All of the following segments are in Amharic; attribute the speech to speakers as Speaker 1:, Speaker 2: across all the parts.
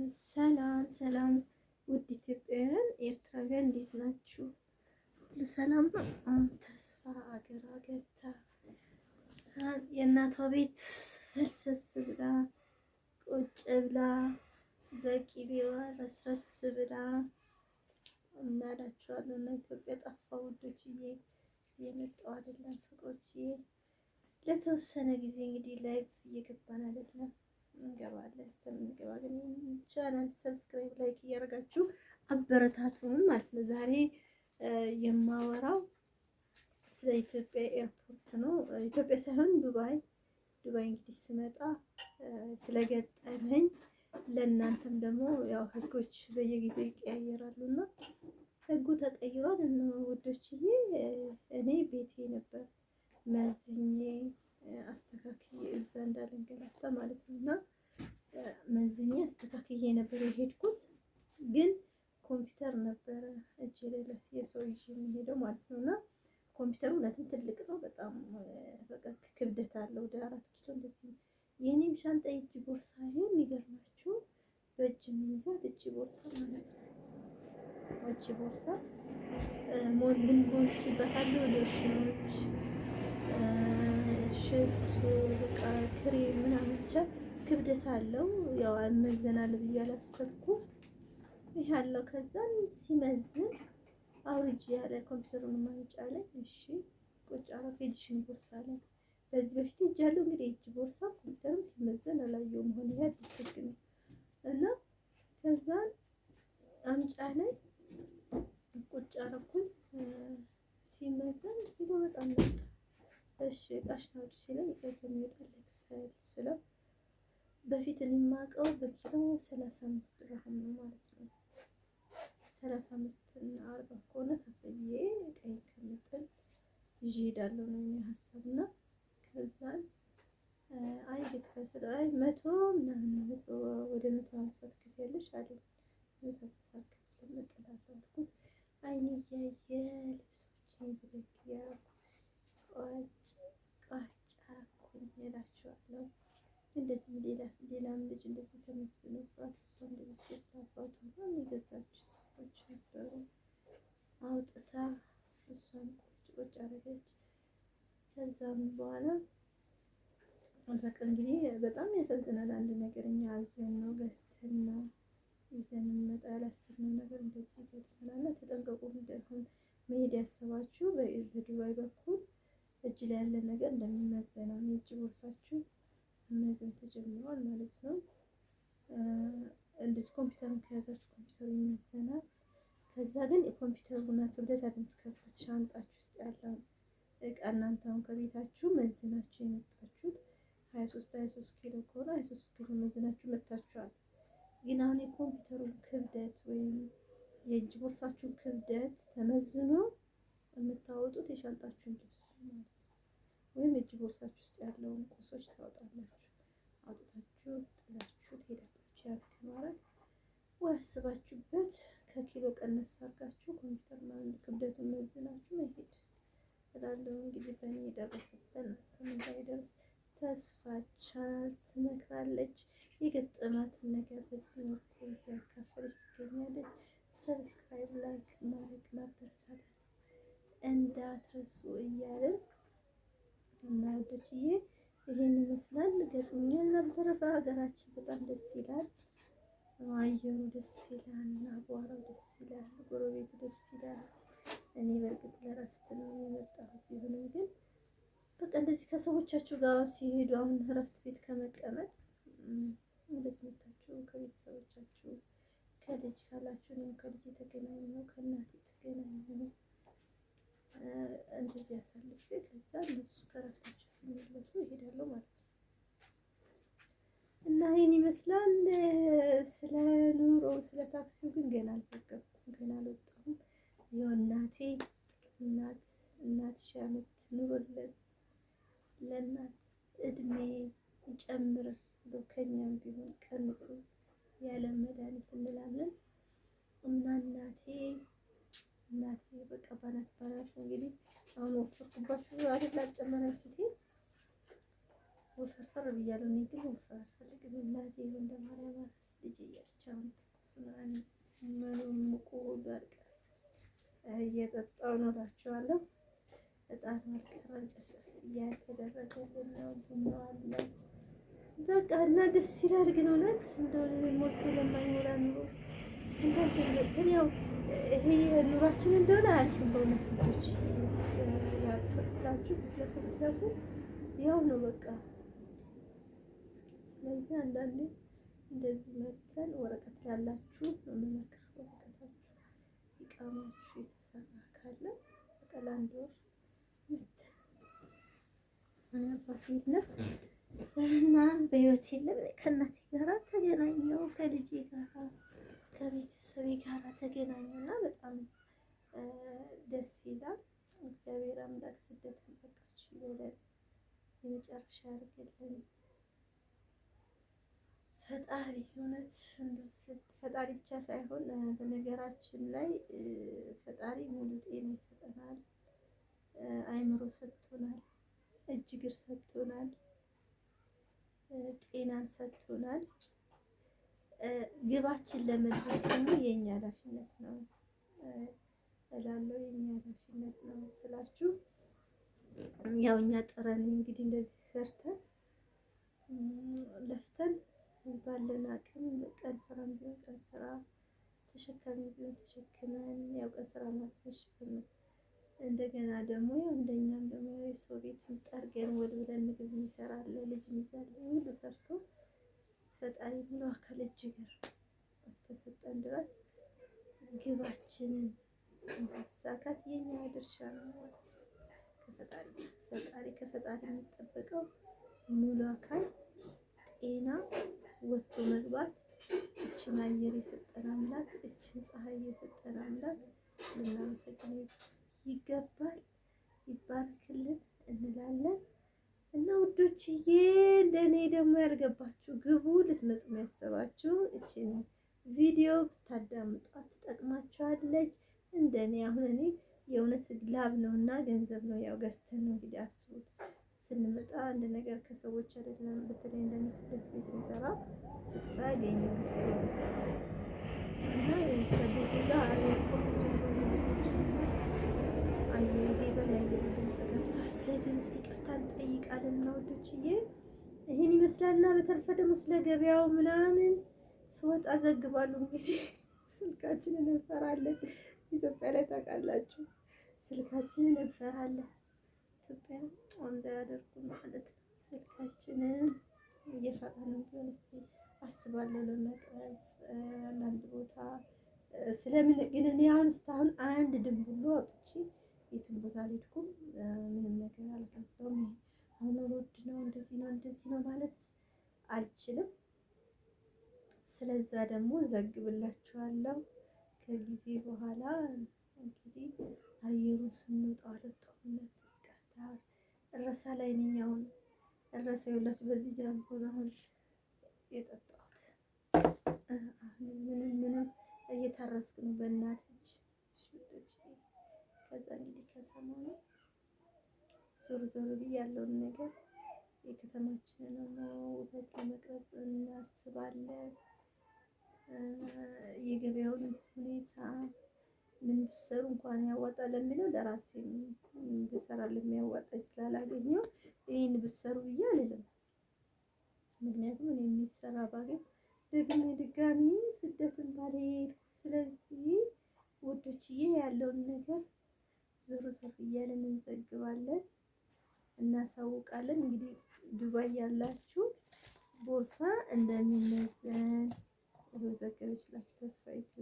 Speaker 1: ሰላም ሰላም ውድ ኢትዮጵያውያን ኤርትራውያን እንዴት ናችሁ? ሁሉ ሰላም ነው? ተስፋ አገሯ ገብታ የእናቷ ቤት ፈልሰስ ብላ ቁጭ ብላ በቂቤዋ ረስረስ ብላ እናላችኋለሁ። እና ኢትዮጵያ ጠፋ ውዶችዬ፣ የመጣው አይደለም ፍቅሮችዬ። ለተወሰነ ጊዜ እንግዲህ ላይቭ እየገባን አይደለም፣ እንገባለን። እስከምንገባ ግን ቻናል ሰብስክራይብ፣ ላይክ እያደረጋችሁ አበረታቱን ማለት ነው። ዛሬ የማወራው ስለ ኢትዮጵያ ኤርፖርት ነው። ኢትዮጵያ ሳይሆን ዱባይ እንግዲህ ስመጣ ስለገጠመኝ፣ ለእናንተም ደግሞ ያው ህጎች በየጊዜው ይቀያየራሉ እና ህጉ ተቀይሯል እና ውዶችዬ፣ እኔ ቤቴ ነበር መዝኜ አስተካክዬ እዛ እንዳልንገላታ ማለት ነው። እና መዝኜ አስተካክዬ ነበር የሄድኩት፣ ግን ኮምፒውተር ነበረ እጄ ላይ የሰው ይዤ የሚሄደው ማለት ነው። እና ኮምፒውተሩ እውነትም ትልቅ ነው፣ በጣም በቃ ክብደት አለው፣ ወደ 4 ኪሎ እንደዚህ። የኔም ሻንጣ እጅ ቦርሳ ይሄን የሚገርማችሁ በእጅ የሚይዛት እጅ ቦርሳ ማለት ነው። እጅ ቦርሳ ሞልቼበታለሁ፣ ሎሽኖች፣ ሽቶ፣ በቃ ክሬም ምናምን ብቻ ክብደት አለው። ያው አልመዘናል ብዬ አላሰብኩም። ይሄ አለው። ከዛን ሲመዝን አውርጄ ያለ ኮምፒውተሩን ማንጫ ላይ እሺ ቁጭ አረፍ እጅሽን ቦርሳ ላይ በዚህ በፊት እጃለሁ እንግዲህ እጅ ቦርሳ ኮምፒውተሩን ሲመዘን አላየሁም። ሆነ ያ ዲስክ ነው እና ከዛን አምጫ ላይ ቁጭ አረኩኝ። ሲመዘን ኪሎ በጣም ነው። እሺ እቃሽ ነው ሲለኝ እቃው የሚወጣል ክፈል ስለው በፊት የማውቀው በኪሎ 35 ድርሃም ነው ማለት ነው። 35 እና 40 ከሆነ ከፍዬ ቀይ ከምጥል ይዤ እሄዳለሁ ነው የኔ ሀሳብና ከዛን አይ ልክፈል ስለው አይ 100 ምናምን ወደ 150 ትከፍያለሽ አለኝ። 150 ከፍል መጥላታው አልኩት። አይኔ እያየ ልብሶቼን ብለኪያ ቋጭ አረኩኝ እላችኋለሁ። እንደዚህ ሌላም ልጅ እንደዚህ ተመስሎባት እሷ እንደዚህ ሲባባቱ ነው የገዛችው ሰዎች ነበሩ። አውጥታ እሷን ቁጭ አደረገች። ከዛም በኋላ በቃ እንግዲህ በጣም ያሳዝናል። አንድ ነገር እኛ አዘን ነው ገዝተን ነው ይዘን እንመጣ ያላሰብነው ነገር እንደዚህ ይገጥመናል። ተጠንቀቁ። እንደሆነ መሄድ ያሰባችሁ በዱባይ በኩል እጅ ላይ ያለ ነገር እንደሚመዘነው የእጅ ቦርሳችሁ መመዘን ተጀምሯል ማለት ነው። እንደዚህ ኮምፒውተሩን ከያዛችሁ ኮምፒውተሩ ይመዘናል። ከዛ ግን የኮምፒውተሩና ክብደት የምትከፍቱት ሻንጣችሁ ውስጥ ያለውን እቃ እናንተ አሁን ከቤታችሁ መዝናችሁ የመጣችሁት 23 ኪሎ ከሆነ 23 ኪሎ መዝናችሁ መታችኋል። ግን አሁን የኮምፒውተሩን ክብደት ወይም የእጅ ቦርሳችሁን ክብደት ተመዝኖ የምታወጡት የሻንጣችሁን ልብስ ማለት ነው። ወይም የእጅ ቦርሳችሁ ውስጥ ያለውን ቁሶች ታወጣላችሁ። አውጥታችሁ ጥላችሁ ትሄዳላችሁ። ያ ከማድረግ ወይ አስባችሁበት ከኪሎ ቀነስ አድርጋችሁ ኮምፒውተር ማለት ክብደቱን መዝናችሁ መሄድ እላለሁ። እንግዲህ በእኔ የደረሰበት እንዳይደርስ ተስፋቻል ትመክራለች። የገጠማትን ነገር በዚህ መልኩ እያካፈለች ትገኛለች። ሰብስክራይብ፣ ላይክ ማድረግ ማበረታታት እንዳትረሱ እያልን እና ወዶችዬ ይሄን ይመስላል ገጥሞኛል። በተረፈ ሀገራችን በጣም ደስ ይላል። አየሩ ደስ ይላል፣ አቧራው ደስ ይላል፣ ጎረቤቱ ደስ ይላል። እኔ በእርግጥ ለእረፍት ነው የመጣሁት። ቢሆንም ግን በቃ እንደዚህ ከሰዎቻችሁ ጋር ሲሄዱ አሁን እረፍት ቤት ከመቀመጥ እንደዚህ መታችሁ ከቤተሰቦቻችሁ ከልጅ ካላችሁ ነው ከልጅ የተገናኘ ነው ከእናት የተገናኘ ነው እንደዚህ ያሳልፍ ከዛ እነሱ ከረፍታቸው ሲመለሱ ይሄዳሉ ማለት ነው። እና ይሄን ይመስላል። ስለ ኑሮ ስለ ታክሲው ግን ገና አልዘገብኩም፣ ገና አልወጣሁም። የእናቴ እናት ሺህ ዓመት ኑሮልን ለእናት እድሜ ይጨምር ከኛም ቢሆን ቀንሱ ያለ መድኃኒት እንላለን። እና እናቴ በቃ ባናት እንግዲህ አሁን ወፈርኩባችሁ አይደል? አልጨመራችሁት ወፈር ብያለሁ። እኔ ግን ወፈር አልፈልግም። እናቴ እንደማርያም ልጅ እያለች አሁን እየጠጣሁ ነው እላችኋለሁ። እጣን አልቀረም፣ ጭስስ እያተደረገልን ነው። ቡናው አለ በቃ እና ደስ ይላል። ግን እውነት እንደው ሞልቶ ለማይሞላ ኑሮ እንዳንተ ያው ይሄ ኑሯችን እንደሆነ አያልፍም በእውነት ልጆች ያልፋል ስላችሁ ለፈለጉ ያው ነው በቃ። ስለዚህ አንዳንዴ እንደዚህ መተን ወረቀት ያላችሁ ነው የምመክረው። ወረቀታችሁ ይቃማችሁ የተሰራ ካለ በቀላ አንድ ወር መተን እና በህይወት የለም ከእናቴ ጋራ ተገናኘው፣ ከልጄ ጋራ ከቤተሰቤ ጋራ ተገናኘውና በጣም ደስ ይላል። እግዚአብሔር አምላክ ስደትን በቃችሁ ይበለን፣ የመጨረሻ ያድርግልን። ፈጣሪ እውነት ፈጣሪ ብቻ ሳይሆን በነገራችን ላይ ፈጣሪ ሙሉ ጤና ይሰጠናል፣ አይምሮ ሰጥቶናል፣ እጅ እግር ሰጥቶናል፣ ጤናን ሰጥቶናል። ግባችን ለመድረስ ደግሞ የኛ ኃላፊነት ነው እላለሁ። የኛ ኃላፊነት ነው ስላችሁ ያው እኛ ጥረን እንግዲህ እንደዚህ ሰርተን ለፍተን ባለን አቅም ቀን ስራ ቢሆን ቀን ስራ ተሸካሚ ቢሆን ተሸክመን ያው ቀን ስራ ማትነሽ እንደገና ደግሞ ያው እንደኛም ደግሞ የሰው ቤት ጠርገን ወልብለን ምግብ ይሰራል ልጅ ይዛል ሁሉ ሰርቶ ፈጣሪ ብሎ አካል እጅ ጋር አስተሰጠን ድረስ ግባችንን ማሳካት የኛ ድርሻ ነው ማለት ነው። ከፈጣሪ የሚጠበቀው ሙሉ አካል ጤና ወጥቶ መግባት። እችን አየር የሰጠን አምላክ፣ እችን ፀሐይ የሰጠን አምላክ ልናመሰግነው ይገባል። ይባርክልን እንላለን። እና ውዶችዬ እንደኔ ደግሞ ያልገባችሁ ግቡ ልትመጡ ያሰባችሁ እችን ቪዲዮ ብታዳምጧት ትጠቅማችኋለች። እንደኔ አሁን እኔ የእውነት ላብ ነውና ገንዘብ ነው ያው ገዝተን ነው እንግዲህ አስቡት። ስንመጣ አንድ ነገር ከሰዎች አይደለም። በተለይ እንደምስለት ቤት የሚሰራ ስትታ ያገኘ ገዝቶ እና የሰቤቴ ጋር ኤርፖርት ጀምሮ አየር ሄደን ያየር ድምጽ ገብቷል። ስለ ድምጽ ይቅርታ እንጠይቃለን እና ወዶችዬ ይሄን ይመስላልና በተረፈ ደግሞ ስለ ገበያው ምናምን ስወጣ ዘግባለሁ። እንግዲህ ስልካችንን እንፈራለን። ኢትዮጵያ ላይ ታውቃላችሁ ስልካችንን እንፈራለን። ኢትዮጵያ እንዳያደርጉ ማለት ነው። ስልካችንን እየፈራን ቢሆን እስኪ አስባለሁ ለመቅረጽ አንዳንድ ቦታ ስለምን ግን እኔ አሁን እስካሁን አንድ ድንቡሎ አውጥቼ የትም ቦታ አልሄድኩም። ምንም ነገር አልገዛሁም። አሁን ውድ ነው እንደዚህ ነው ማለት አልችልም። ስለዛ ደግሞ ዘግብላችኋለሁ ከጊዜ በኋላ እንግዲህ አየሩን ስንወጣ ለጦርነት ይቀርታል። እረሳ ላይ ነኝ አሁን እረሳ ይውላችሁ በዚህ ጃምፖ አሁን የጠጣሁት አሁን ምንም እየታረስኩ ነው በእናትሽ ሽቶች። ከዛ እንግዲህ ከሰሞኑ ዞር ብዬ ያለውን ነገር የከተማችንን ውበት ለመቅረጽ እናስባለን። የገበያውን ሁኔታ ምን ብትሰሩ እንኳን ያዋጣል ለሚለው ለራሴ ብሰራ ለሚያዋጣኝ ስላላገኘው ይሄን ብትሰሩ ብዬ አልልም። ምክንያቱም እኔ የሚሰራ ባገኝ ድጋሚ ስደትን ባልሄድ። ስለዚህ ውዶችዬ ያለውን ነገር ዞር እያለን እንዘግባለን፣ እናሳውቃለን። እንግዲህ ዱባይ ያላችሁ ቦርሳ እንደሚመዘን ዘገበች ተስፋይቱ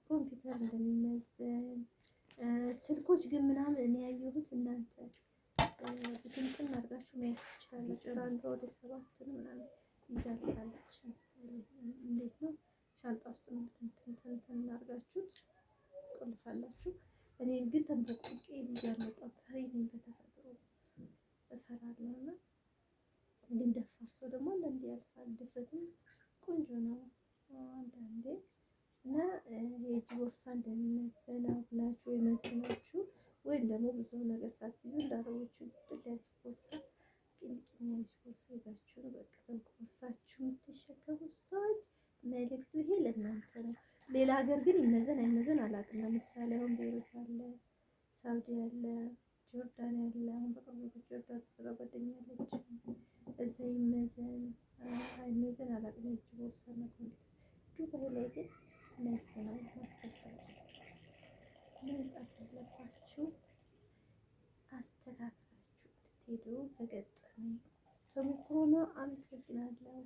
Speaker 1: ኮምፒውተር እንደሚመዘን ስልኮች ግን ምናምን እኔ ያየሁት እናንተ ብትንትን አድርጋችሁ መያዝ ትችላላችሁ። ራንዷ ወደ 7 ምናምን ይዛልላለች መሰለኝ። እንዴት ነው ሻንጣ ውስጥ ነው ብትንትን አድርጋችሁት ቆልፋላችሁ። እኔ ግን ተንበቅቄ ይዣለሁ። ፈሪ ነኝ በተፈጥሮ እፈራለሁና ግን ደፋር ሰው ደግሞ አንዳንዴ ያልፋል። ድፍረትም ቆንጆ ነው አንዳንዴ እና የእጅ ቦርሳ እንደሚመዘን አብላችሁ የመዘናችሁ ወይም ደግሞ ብዙ ነገር ሳትይዙ እንዳረቦቹ ጥያቄ ቦርሳ ቅንቅኛሽ ቦርሳ ይዛችሁ ነው በቃ ቦርሳችሁ የምትሸከሙ ሰዎች መልዕክቱ ይሄ ለእናንተ ነው። ሌላ ሀገር ግን ይመዘን አይመዘን አላውቅም። ለምሳሌ አሁን ቤይሩት አለ፣ ሳውዲ አለ፣ ጆርዳን አለ። አሁን በቅርቡ ጆርዳን ጓደኛ አለች። እዛ ይመዘን አይመዘን አላውቅም። እጅ ቦርሳ ነው። ዱባይ ላይ ግን ይመዘናል። ማስከፈል መምጣት ያለባችሁ አስተካክላችሁ ብትሄዱ በገጠመኝ ተሞክሮ ነው። አመሰግናለሁ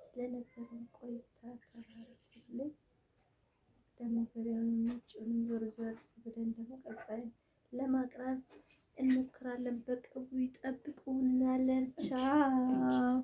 Speaker 1: ስለነበረን ቆይታ። ተባረኩልኝ። ደግሞ ገበያውን ውጭውንም ዞር ዞር ብለን ደግሞ ቀጣይ ለማቅረብ እንሞክራለን። በቅርቡ ይጠብቁናል። ቻው